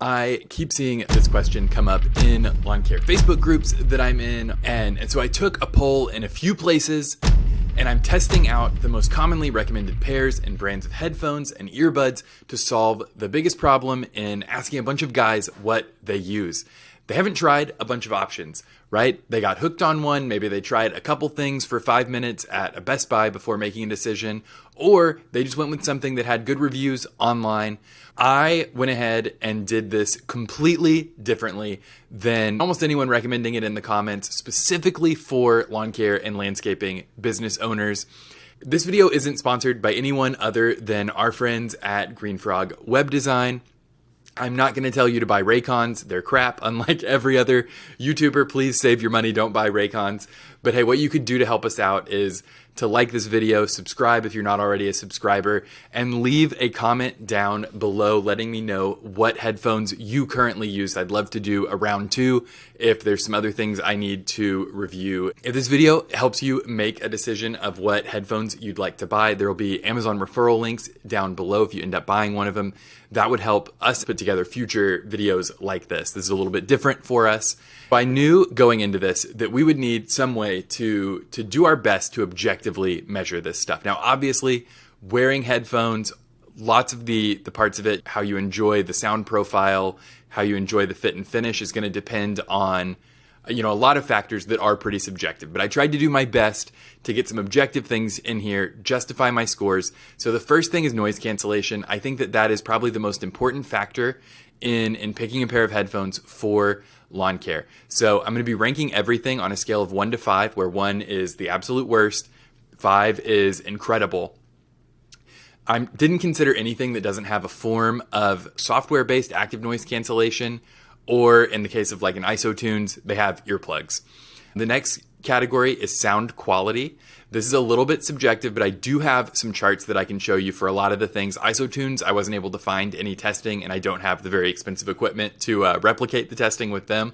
I keep seeing this question come up in lawn care Facebook groups that I'm in. And so I took a poll in a few places and I'm testing out the most commonly recommended pairs and brands of headphones and earbuds to solve the biggest problem in asking a bunch of guys what they use. They haven't tried a bunch of options, right? They got hooked on one. Maybe they tried a couple things for 5 minutes at a Best Buy before making a decision, or they just went with something that had good reviews online. I went ahead and did this completely differently than almost anyone recommending it in the comments, specifically for lawn care and landscaping business owners. This video isn't sponsored by anyone other than our friends at Green Frog Web Design. I'm not going to tell you to buy Raycons. They're crap. Unlike every other YouTuber, please save your money. Don't buy Raycons. But hey, what you could do to help us out is to like this video, subscribe if you're not already a subscriber, and leave a comment down below letting me know what headphones you currently use. I'd love to do a round 2 if there's some other things I need to review. If this video helps you make a decision of what headphones you'd like to buy, there will be Amazon referral links down below if you end up buying one of them. That would help us put together future videos like this. This is a little bit different for us. I knew going into this that we would need some way to do our best to objectively measure this stuff. Now, obviously, wearing headphones, lots of the parts of it, how you enjoy the sound profile, how you enjoy the fit and finish is going to depend on, a lot of factors that are pretty subjective. But I tried to do my best to get some objective things in here, justify my scores. So the first thing is noise cancellation. I think that is probably the most important factor in picking a pair of headphones for lawn care. So I'm going to be ranking everything on a scale of 1 to 5, where 1 is the absolute worst, 5 is incredible. I didn't consider anything that doesn't have a form of software-based active noise cancellation, or in the case of like an Isotunes, they have earplugs. The next category is sound quality. This is a little bit subjective, but I do have some charts that I can show you for a lot of the things. Isotunes, I wasn't able to find any testing, and I don't have the very expensive equipment to replicate the testing with them.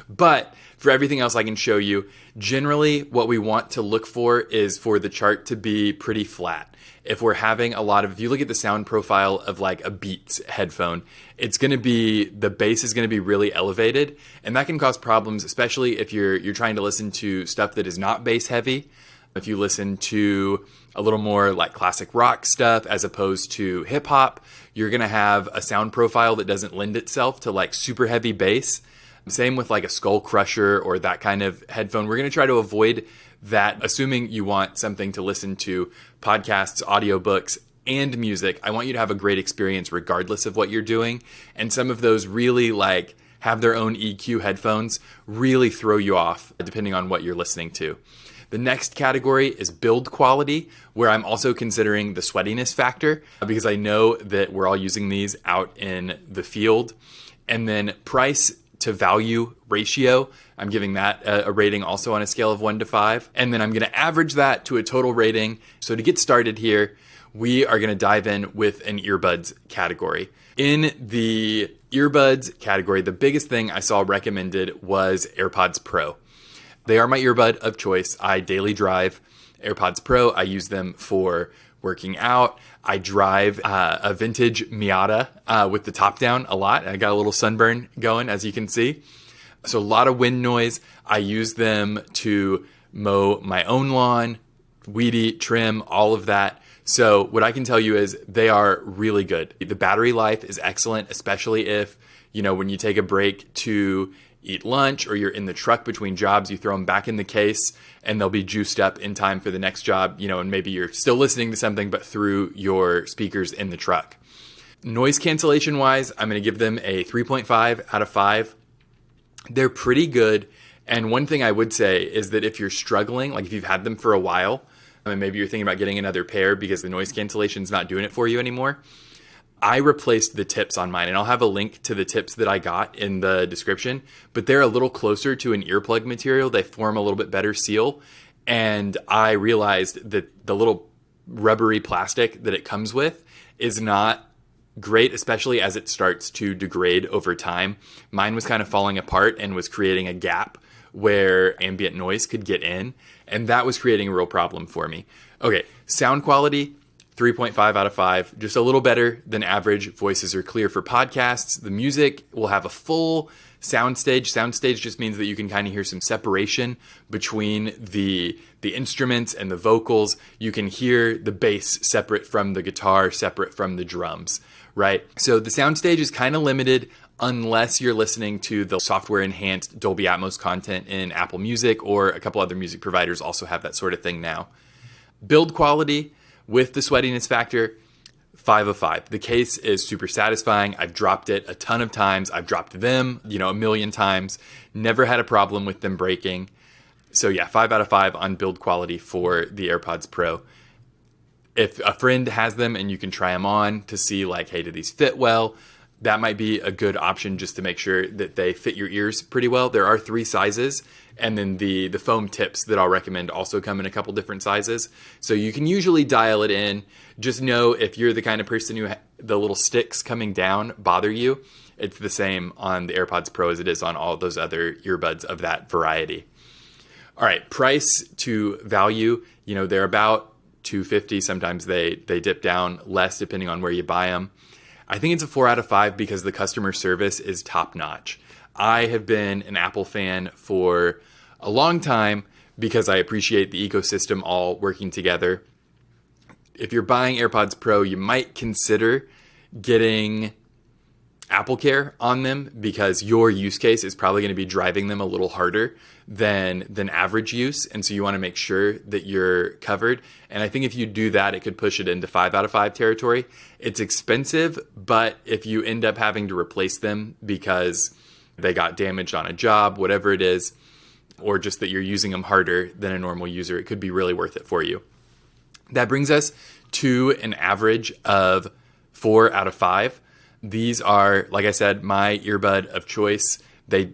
But for everything else I can show you, generally what we want to look for is for the chart to be pretty flat. If we're having if you look at the sound profile of like a Beats headphone, it's going to be, the bass is going to be really elevated, and that can cause problems, especially if you're trying to listen to stuff that is not bass heavy. If you listen to a little more like classic rock stuff as opposed to hip hop, you're going to have a sound profile that doesn't lend itself to like super heavy bass. Same with like a Skull Crusher or that kind of headphone. We're going to try to avoid that, assuming you want something to listen to, podcasts, audiobooks, and music. I want you to have a great experience regardless of what you're doing. And some of those really like have their own EQ headphones really throw you off depending on what you're listening to. The next category is build quality, where I'm also considering the sweatiness factor because I know that we're all using these out in the field. And then price to value ratio, I'm giving that a rating also on a scale of 1 to 5. And then I'm going to average that to a total rating. So to get started here, we are going to dive in with an earbuds category. In the earbuds category, the biggest thing I saw recommended was AirPods Pro. They are my earbud of choice. I daily drive AirPods Pro. I use them for working out. I drive a vintage Miata with the top down a lot. I got a little sunburn going, as you can see. So a lot of wind noise. I use them to mow my own lawn, weed eat, trim, all of that. So what I can tell you is they are really good. The battery life is excellent, especially if, when you take a break to eat lunch or you're in the truck between jobs, you throw them back in the case and they'll be juiced up in time for the next job, and maybe you're still listening to something, but through your speakers in the truck. Noise cancellation wise, I'm going to give them a 3.5 out of 5. They're pretty good. And one thing I would say is that if you're struggling, like if you've had them for a while, maybe you're thinking about getting another pair because the noise cancellation is not doing it for you anymore. I replaced the tips on mine, and I'll have a link to the tips that I got in the description, but they're a little closer to an earplug material. They form a little bit better seal, and I realized that the little rubbery plastic that it comes with is not great, especially as it starts to degrade over time. Mine was kind of falling apart and was creating a gap where ambient noise could get in, and that was creating a real problem for me. Okay, sound quality, 3.5 out of 5, just a little better than average. Voices are clear for podcasts. The music will have a full soundstage. Soundstage just means that you can kind of hear some separation between the instruments and the vocals. You can hear the bass separate from the guitar, separate from the drums, right? So the soundstage is kind of limited unless you're listening to the software enhanced Dolby Atmos content in Apple Music, or a couple other music providers also have that sort of thing now. Build quality with the sweatiness factor, 5 of 5. The case is super satisfying. I've dropped it a ton of times. I've dropped them, a million times. Never had a problem with them breaking. So yeah, 5 out of 5 on build quality for the AirPods Pro. If a friend has them and you can try them on to see like, hey, do these fit well? That might be a good option just to make sure that they fit your ears pretty well. There are 3 sizes, and then the foam tips that I'll recommend also come in a couple different sizes. So you can usually dial it in. Just know if you're the kind of person who the little sticks coming down bother you, it's the same on the AirPods Pro as it is on all those other earbuds of that variety. All right, price to value, they're about $250. Sometimes they dip down less depending on where you buy them. I think it's a 4 out of 5 because the customer service is top notch. I have been an Apple fan for a long time because I appreciate the ecosystem all working together. If you're buying AirPods Pro, you might consider getting AppleCare on them because your use case is probably going to be driving them a little harder than average use. And so you want to make sure that you're covered. And I think if you do that, it could push it into 5 out of 5 territory. It's expensive, but if you end up having to replace them because they got damaged on a job, whatever it is, or just that you're using them harder than a normal user, it could be really worth it for you. That brings us to an average of 4 out of 5. These are, like I said, my earbud of choice. They,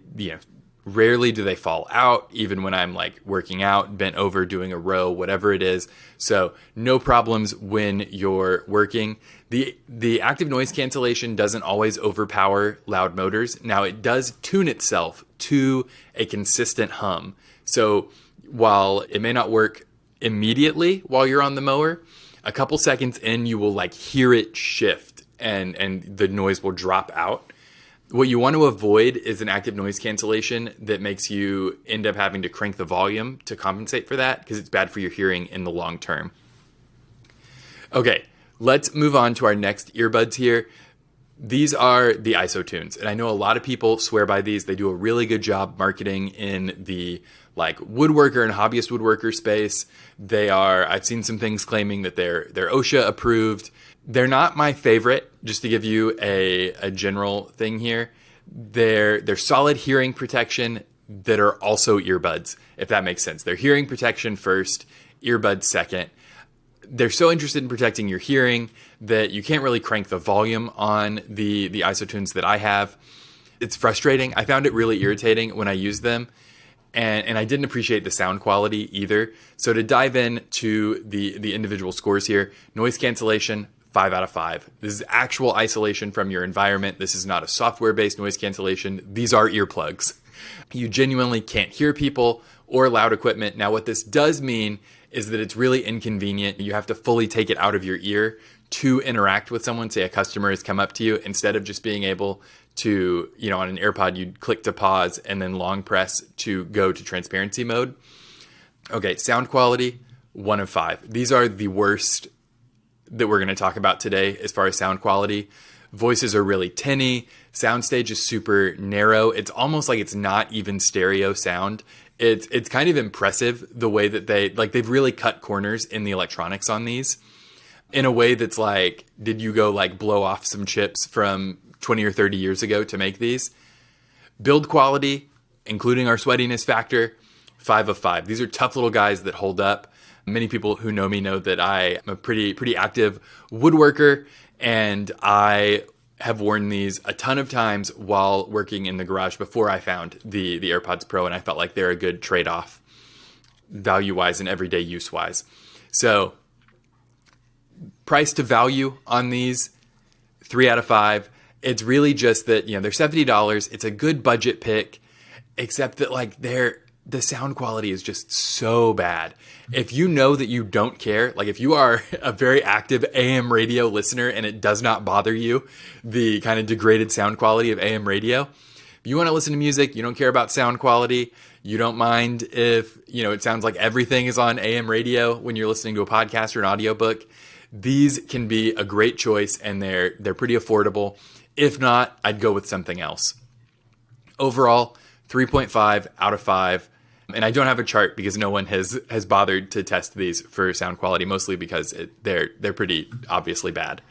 rarely do they fall out, even when I'm like working out, bent over, doing a row, whatever it is. So no problems when you're working. The active noise cancellation doesn't always overpower loud motors. Now it does tune itself to a consistent hum. So while it may not work immediately while you're on the mower, a couple seconds in, you will like hear it shift and the noise will drop out. What you want to avoid is an active noise cancellation that makes you end up having to crank the volume to compensate for that because it's bad for your hearing in the long term. Okay, let's move on to our next earbuds here. These are the Isotunes, and I know a lot of people swear by these. They do a really good job marketing in the like woodworker and hobbyist woodworker space. I've seen some things claiming that they're OSHA approved. They're not my favorite, just to give you a general thing here. They're solid hearing protection that are also earbuds, if that makes sense. They're hearing protection first, earbuds second. They're so interested in protecting your hearing that you can't really crank the volume on the Isotunes that I have. It's frustrating. I found it really irritating when I used them. And I didn't appreciate the sound quality either. So to dive in to the individual scores here, noise cancellation, 5 out of 5. This is actual isolation from your environment. This is not a software-based noise cancellation. These are earplugs. You genuinely can't hear people or loud equipment. Now, what this does mean is that it's really inconvenient. You have to fully take it out of your ear to interact with someone. Say a customer has come up to you, instead of just being able to, on an AirPod, you'd click to pause and then long press to go to transparency mode. Okay, sound quality, 1 of 5. These are the worst that we're going to talk about today as far as sound quality. Voices are really tinny. Soundstage is super narrow. It's almost like it's not even stereo sound. It's kind of impressive the way that they've really cut corners in the electronics on these in a way that's like, did you go like blow off some chips from 20 or 30 years ago to make these? Build quality, including our sweatiness factor, 5 of 5. These are tough little guys that hold up. Many people who know me know that I am a pretty active woodworker, and I have worn these a ton of times while working in the garage before I found the AirPods Pro, and I felt like they're a good trade-off value-wise and everyday use-wise. So price to value on these, 3 out of 5. It's really just that, they're $70. It's a good budget pick, except that like they're the sound quality is just so bad. If you know that you don't care, like if you are a very active AM radio listener and it does not bother you, the kind of degraded sound quality of AM radio, if you want to listen to music, you don't care about sound quality, you don't mind if, it sounds like everything is on AM radio when you're listening to a podcast or an audiobook, these can be a great choice and they're pretty affordable. If not, I'd go with something else. Overall, 3.5 out of 5. And I don't have a chart because no one has bothered to test these for sound quality, mostly because they're pretty obviously bad.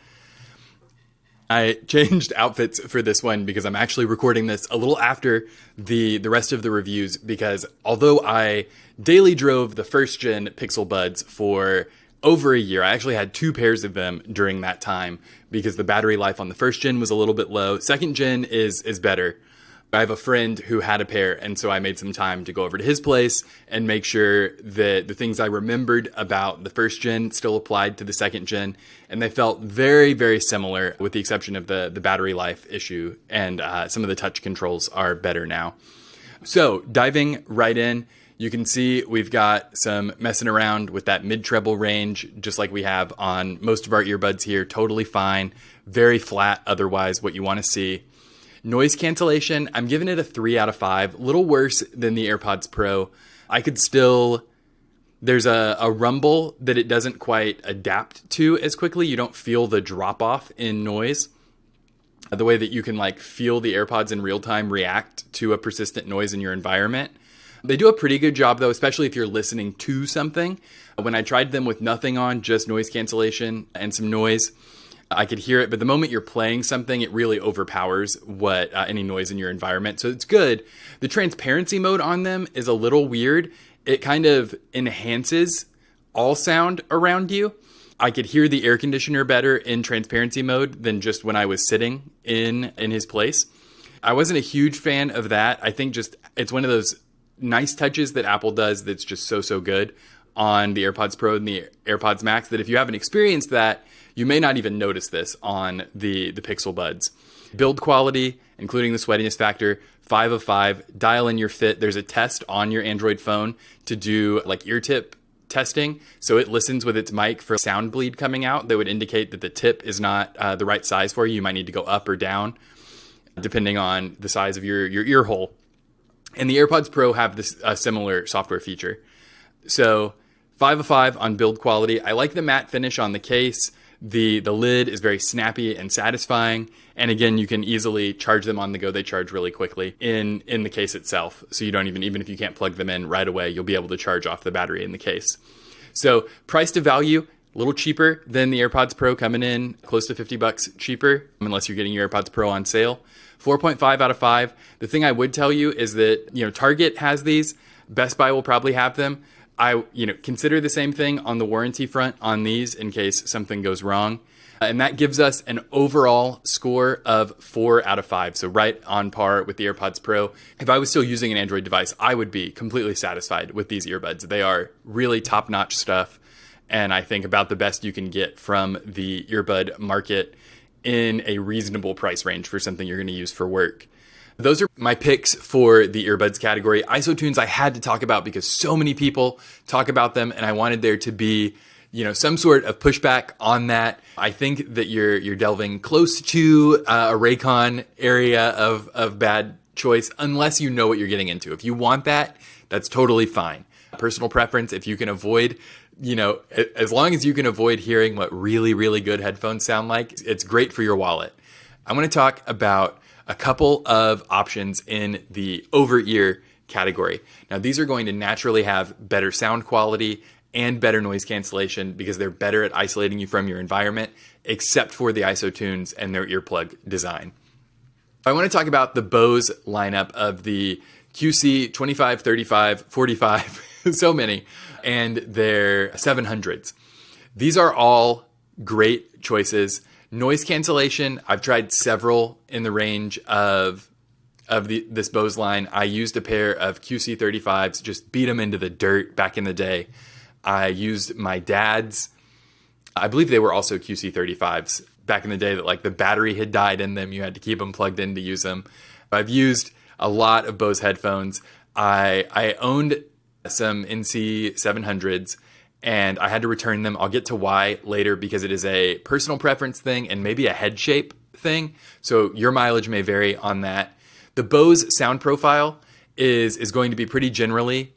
I changed outfits for this one because I'm actually recording this a little after the rest of the reviews, because although I daily drove the first gen Pixel Buds for over a year, I actually had 2 pairs of them during that time because the battery life on the first gen was a little bit low. Second gen is better. I have a friend who had a pair, and so I made some time to go over to his place and make sure that the things I remembered about the first gen still applied to the second gen, and they felt very, very similar with the exception of the battery life issue, and some of the touch controls are better now. So diving right in, you can see we've got some messing around with that mid-treble range, just like we have on most of our earbuds here. Totally fine, very flat otherwise, what you want to see. Noise cancellation, I'm giving it a 3 out of 5. A little worse than the AirPods Pro. There's a rumble that it doesn't quite adapt to as quickly. You don't feel the drop off in noise. The way that you can feel the AirPods in real time react to a persistent noise in your environment. They do a pretty good job though, especially if you're listening to something. When I tried them with nothing on, just noise cancellation and some noise, I could hear it, but the moment you're playing something, it really overpowers any noise in your environment. So it's good. The transparency mode on them is a little weird. It kind of enhances all sound around you. I could hear the air conditioner better in transparency mode than just when I was sitting in his place. I wasn't a huge fan of that. I think it's one of those nice touches that Apple does that's just so good on the AirPods Pro and the AirPods Max that if you haven't experienced that, you may not even notice this on the Pixel Buds. Build quality, including the sweatiness factor, 5 of 5. Dial in your fit. There's a test on your Android phone to do ear tip testing. So it listens with its mic for sound bleed coming out that would indicate that the tip is not the right size for you. You might need to go up or down, depending on the size of your ear hole. And the AirPods Pro have this similar software feature. So 5 of 5 on build quality. I like the matte finish on the case. The lid is very snappy and satisfying. And again, you can easily charge them on the go. They charge really quickly in the case itself. So you don't even if you can't plug them in right away, you'll be able to charge off the battery in the case. So price to value, a little cheaper than the AirPods Pro, coming in close to $50 cheaper, unless you're getting your AirPods Pro on sale. 4.5 out of 5. The thing I would tell you is that, Target has these. Best Buy will probably have them. I consider the same thing on the warranty front on these in case something goes wrong. And that gives us an overall score of 4 out of 5. So right on par with the AirPods Pro. If I was still using an Android device, I would be completely satisfied with these earbuds. They are really top-notch stuff. And I think about the best you can get from the earbud market in a reasonable price range for something you're going to use for work. Those are my picks for the earbuds category. Isotunes I had to talk about because so many people talk about them, and I wanted there to be, some sort of pushback on that. I think that you're delving close to a Raycon area of bad choice, unless you know what you're getting into. If you want that, that's totally fine. Personal preference, if you can avoid, as long as you can avoid hearing what really, really good headphones sound like, it's great for your wallet. I want to talk about a couple of options in the over-ear category. Now, these are going to naturally have better sound quality and better noise cancellation because they're better at isolating you from your environment, except for the Isotunes and their earplug design. I want to talk about the Bose lineup of the QC 25, 35, 45, so many, and their 700s. These are all great choices. Noise cancellation, I've tried several in the range of this Bose line. I used a pair of QC35s, just beat them into the dirt back in the day. I used my dad's, I believe they were also QC35s back in the day that the battery had died in them. You had to keep them plugged in to use them. I've used a lot of Bose headphones. I owned some NC 700s and I had to return them. I'll get to why later because it is a personal preference thing and maybe a head shape thing. So your mileage may vary on that. The Bose sound profile is going to be pretty generally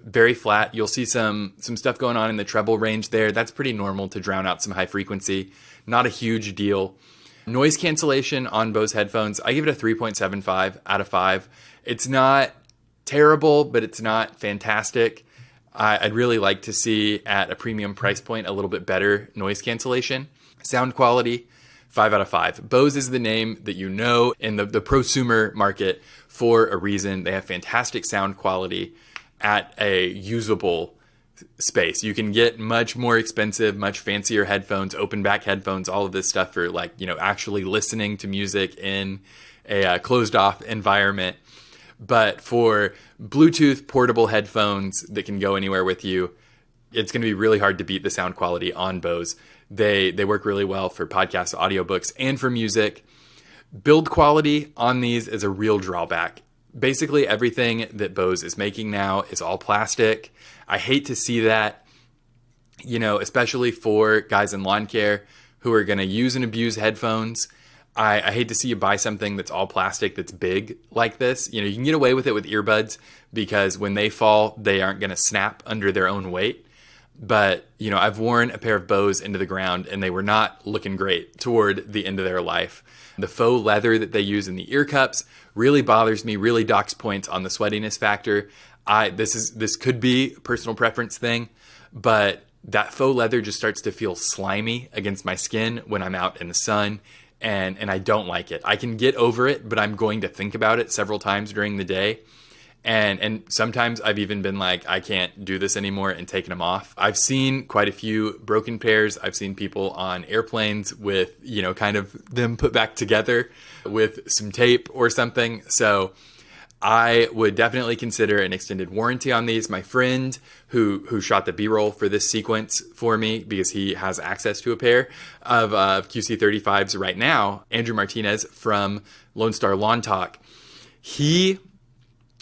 very flat. You'll see some stuff going on in the treble range there. That's pretty normal to drown out some high frequency. Not a huge deal. Noise cancellation on Bose headphones, I give it a 3.75 out of 5. It's not terrible, but it's not fantastic. I'd really like to see at a premium price point a little bit better noise cancellation. Sound quality, 5 out of 5. Bose is the name that you know in the prosumer market for a reason. They have fantastic sound quality at a usable space. You can get much more expensive, much fancier headphones, open back headphones, all of this stuff for actually listening to music in a closed off environment. But for Bluetooth portable headphones that can go anywhere with you, it's going to be really hard to beat the sound quality on Bose. They work really well for podcasts, audiobooks, and for music. Build quality on these is a real drawback. Basically, everything that Bose is making now is all plastic. I hate to see that, especially for guys in lawn care who are going to use and abuse headphones. I hate to see you buy something that's all plastic that's big like this. You can get away with it with earbuds because when they fall, they aren't going to snap under their own weight. But, I've worn a pair of Bose into the ground and they were not looking great toward the end of their life. The faux leather that they use in the ear cups really bothers me, really docks points on the sweatiness factor. This could be a personal preference thing, but that faux leather just starts to feel slimy against my skin when I'm out in the sun. And I don't like it. I can get over it, but I'm going to think about it several times during the day. And sometimes I've even been like, I can't do this anymore and taken them off. I've seen quite a few broken pairs. I've seen people on airplanes with, kind of them put back together with some tape or something. So I would definitely consider an extended warranty on these. My friend who shot the B-roll for this sequence for me because he has access to a pair of QC35s right now, Andrew Martinez from Lone Star Lawn Talk, he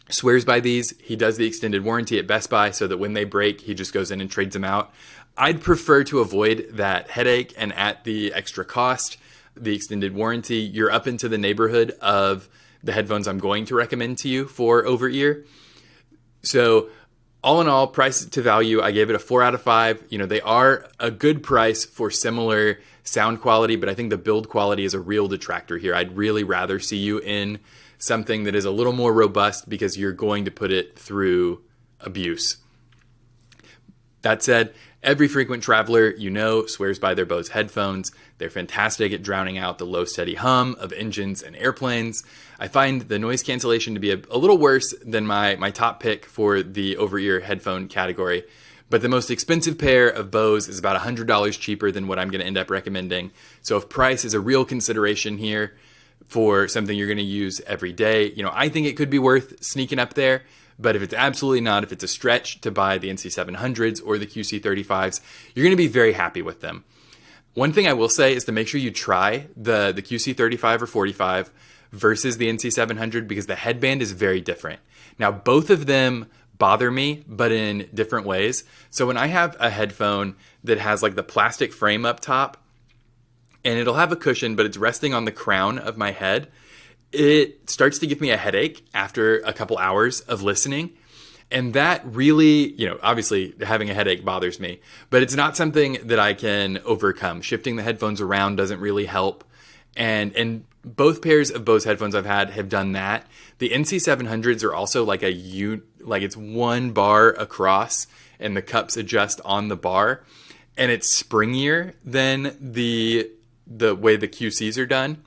swears by these. He does the extended warranty at Best Buy so that when they break, he just goes in and trades them out. I'd prefer to avoid that headache, and at the extra cost, the extended warranty, you're up into the neighborhood of the headphones I'm going to recommend to you for over-ear. So all in all, price to value, I gave it a 4 out of 5. They are a good price for similar sound quality, but I think the build quality is a real detractor here. I'd really rather see you in something that is a little more robust because you're going to put it through abuse. That said, every frequent traveler swears by their Bose headphones. They're fantastic at drowning out the low steady hum of engines and airplanes. I find the noise cancellation to be a little worse than my top pick for the over-ear headphone category. But the most expensive pair of Bose is about $100 cheaper than what I'm going to end up recommending. So if price is a real consideration here for something you're going to use every day, I think it could be worth sneaking up there. But if it's absolutely not, if it's a stretch to buy the NC700s or the QC35s, you're going to be very happy with them. One thing I will say is to make sure you try the QC35 or 45 versus the NC700 because the headband is very different. Now, both of them bother me, but in different ways. So when I have a headphone that has like the plastic frame up top, and it'll have a cushion, but it's resting on the crown of my head, it starts to give me a headache after a couple hours of listening. And that really, obviously having a headache bothers me, but it's not something that I can overcome. Shifting the headphones around doesn't really help. And both pairs of Bose headphones I've had have done that. The NC700s are also like it's one bar across and the cups adjust on the bar, and it's springier than the way the QCs are done.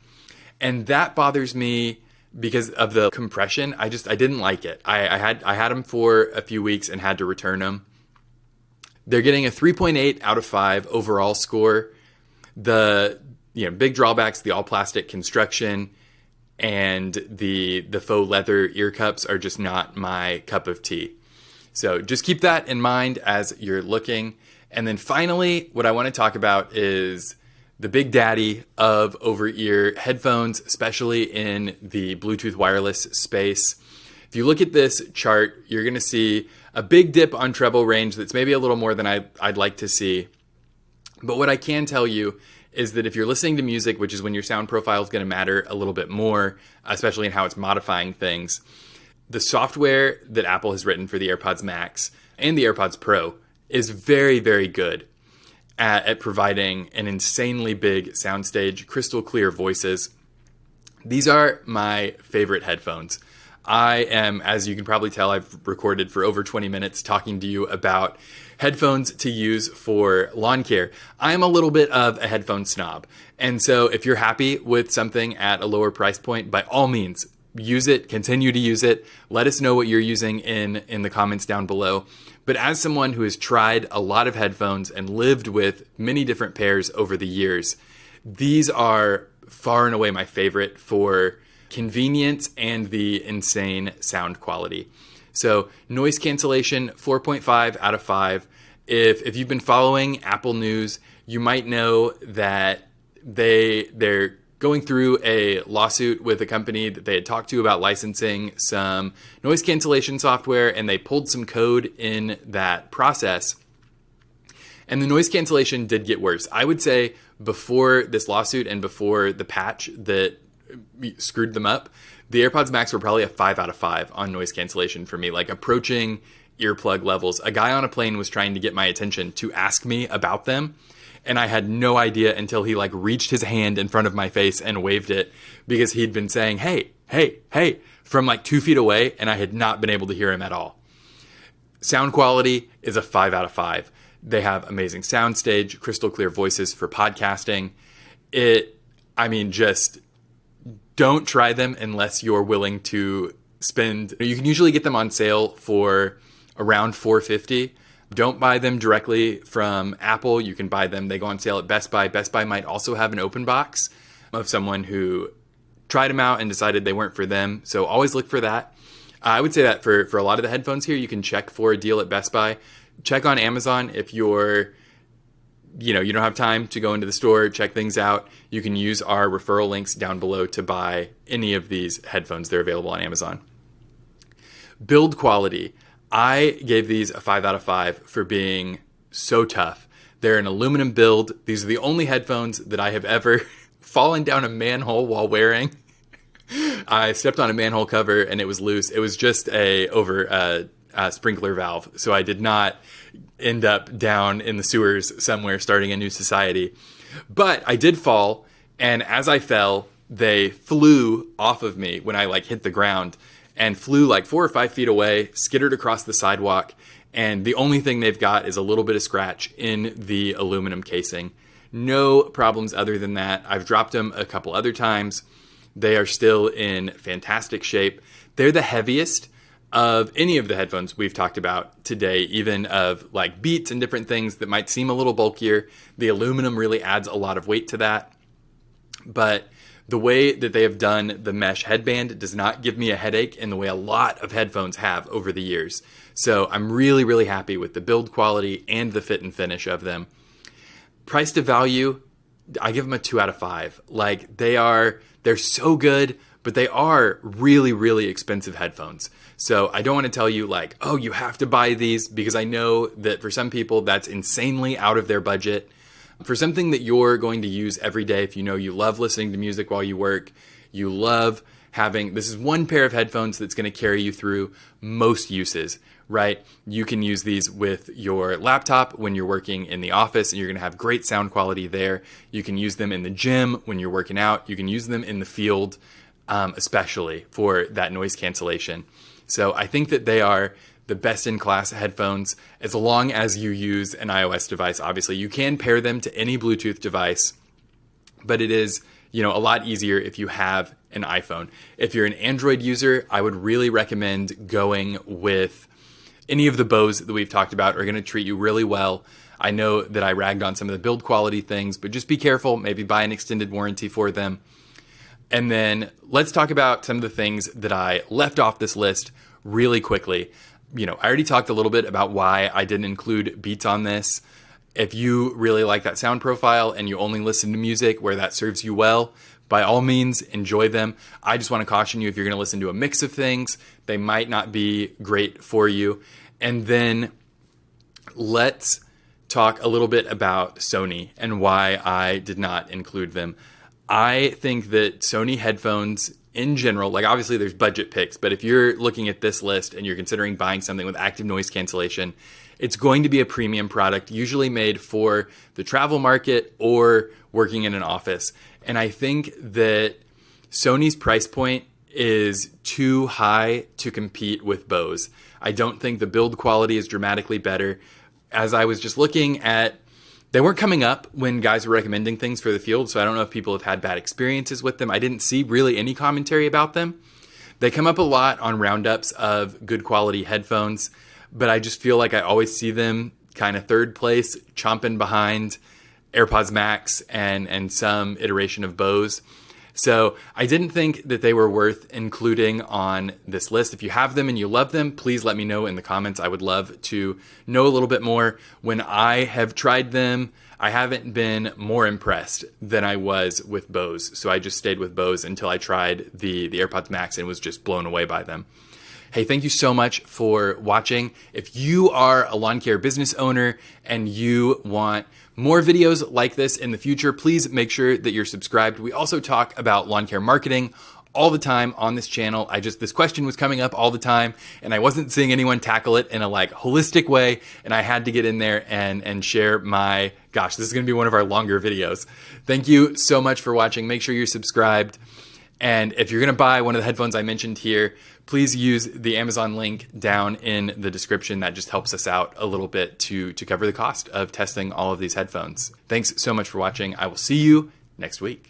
And that bothers me because of the compression. I didn't like it. I had them for a few weeks and had to return them. They're getting a 3.8 out of 5 overall score. The big drawbacks, the all plastic construction and the faux leather ear cups are just not my cup of tea. So just keep that in mind as you're looking. And then finally, what I want to talk about is the big daddy of over-ear headphones, especially in the Bluetooth wireless space. If you look at this chart, you're going to see a big dip on treble range that's maybe a little more than I'd like to see. But what I can tell you is that if you're listening to music, which is when your sound profile is going to matter a little bit more, especially in how it's modifying things, the software that Apple has written for the AirPods Max and the AirPods Pro is very, very good at providing an insanely big soundstage, crystal clear voices. These are my favorite headphones. I am, as you can probably tell, I've recorded for over 20 minutes talking to you about headphones to use for lawn care. I'm a little bit of a headphone snob. And so if you're happy with something at a lower price point, by all means, use it, continue to use it. Let us know what you're using in the comments down below. But as someone who has tried a lot of headphones and lived with many different pairs over the years, these are far and away my favorite for convenience and the insane sound quality. So noise cancellation, 4.5 out of 5. If you've been following Apple News, you might know that they're going through a lawsuit with a company that they had talked to about licensing some noise cancellation software, and they pulled some code in that process. And the noise cancellation did get worse. I would say before this lawsuit and before the patch that screwed them up, the AirPods Max were probably a 5 out of 5 on noise cancellation for me, like approaching earplug levels. A guy on a plane was trying to get my attention to ask me about them, and I had no idea until he like reached his hand in front of my face and waved it, because he'd been saying, hey, hey, hey, from like 2 feet away, and I had not been able to hear him at all. Sound quality is a 5 out of 5. They have amazing soundstage, crystal clear voices for podcasting. Just don't try them unless you're willing to spend. You can usually get them on sale for around $450. Don't buy them directly from Apple. You can buy them. They go on sale at Best Buy. Best Buy might also have an open box of someone who tried them out and decided they weren't for them. So always look for that. I would say that for a lot of the headphones here, you can check for a deal at Best Buy. Check on Amazon if you don't have time to go into the store, check things out. You can use our referral links down below to buy any of these headphones. They're available on Amazon. Build quality. I gave these a 5 out of 5 for being so tough. They're an aluminum build. These are the only headphones that I have ever fallen down a manhole while wearing. I stepped on a manhole cover and it was loose. It was just over a sprinkler valve. So I did not end up down in the sewers somewhere starting a new society. But I did fall, and as I fell, they flew off of me when I hit the ground, and flew 4 or 5 feet away, skittered across the sidewalk, and the only thing they've got is a little bit of scratch in the aluminum casing. No problems other than that. I've dropped them a couple other times. They are still in fantastic shape. They're the heaviest of any of the headphones we've talked about today, even of Beats and different things that might seem a little bulkier. The aluminum really adds a lot of weight to that. But the way that they have done the mesh headband does not give me a headache in the way a lot of headphones have over the years. So I'm really, really happy with the build quality and the fit and finish of them. Price to value, I give them a 2 out of 5. They're so good, but they are really, really expensive headphones. So I don't want to tell you you have to buy these, because I know that for some people that's insanely out of their budget. For something that you're going to use every day, if you know you love listening to music while you work, you love this is one pair of headphones that's going to carry you through most uses, right? You can use these with your laptop when you're working in the office, and you're going to have great sound quality there. You can use them in the gym when you're working out. You can use them in the field, especially for that noise cancellation. So I think that they are the best-in-class headphones as long as you use an iOS device. Obviously, you can pair them to any Bluetooth device, but it is a lot easier if you have an iPhone. If you're an Android user, I would really recommend going with any of the Bose that we've talked about. Are going to treat you really well. I know that I ragged on some of the build quality things, but just be careful. Maybe buy an extended warranty for them. And then let's talk about some of the things that I left off this list really quickly. I already talked a little bit about why I didn't include Beats on this. If you really like that sound profile and you only listen to music where that serves you well, by all means, enjoy them. I just want to caution you, if you're going to listen to a mix of things, they might not be great for you. And then let's talk a little bit about Sony and why I did not include them. I think that Sony headphones in general, like obviously there's budget picks, but if you're looking at this list and you're considering buying something with active noise cancellation, it's going to be a premium product, usually made for the travel market or working in an office. And I think that Sony's price point is too high to compete with Bose. I don't think the build quality is dramatically better. As I was just looking at, they weren't coming up when guys were recommending things for the field, so I don't know if people have had bad experiences with them. I didn't see really any commentary about them. They come up a lot on roundups of good quality headphones, but I just feel like I always see them kind of third place, chomping behind AirPods Max and some iteration of Bose. So I didn't think that they were worth including on this list. If you have them and you love them, please let me know in the comments. I would love to know a little bit more. When I have tried them, I haven't been more impressed than I was with Bose. So I just stayed with Bose until I tried the AirPods Max and was just blown away by them. Hey, thank you so much for watching. If you are a lawn care business owner and you want more videos like this in the future, please make sure that you're subscribed. We also talk about lawn care marketing all the time on this channel. This question was coming up all the time and I wasn't seeing anyone tackle it in a holistic way, and I had to get in there and share my, gosh, this is gonna be one of our longer videos. Thank you so much for watching. Make sure you're subscribed. And if you're gonna buy one of the headphones I mentioned here, please use the Amazon link down in the description. That just helps us out a little bit to cover the cost of testing all of these headphones. Thanks so much for watching. I will see you next week.